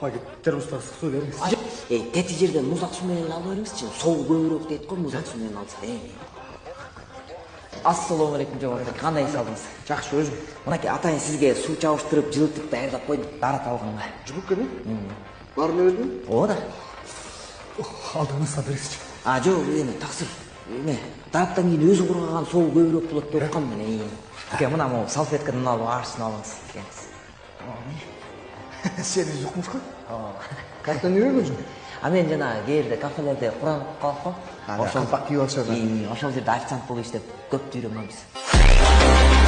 Майке, термостан ысык суу бериңиз. Тети жерден музак суу менен алып бериңизчи. Соол көбүрөөк дейт го музак суу менен алса. Ассалому алейкум жогору. Кандай эс алдыңыз? Жакшы өзүм. Мынакей атайын сизге суу чабыштырып, жылытып даярдап койдум. Дара талганга. Жугуп келе? Баарын бердиң? Оода. Алдыңызга бериңизчи. Жок, эми таксыр. Дараптан кийин өзү кургаган соол көбүрөөк болот деп аткам мен. Мына могу салфеткадан алып аршын алыңыз. Сен жукмушка? Кайдан үйрөнгөнсүң? Мен жана кээде кафелерде куран калып го. Ошол кийип алышат. Ошол жерде официант болуп иштеп көптү үйрөнгөнбүз.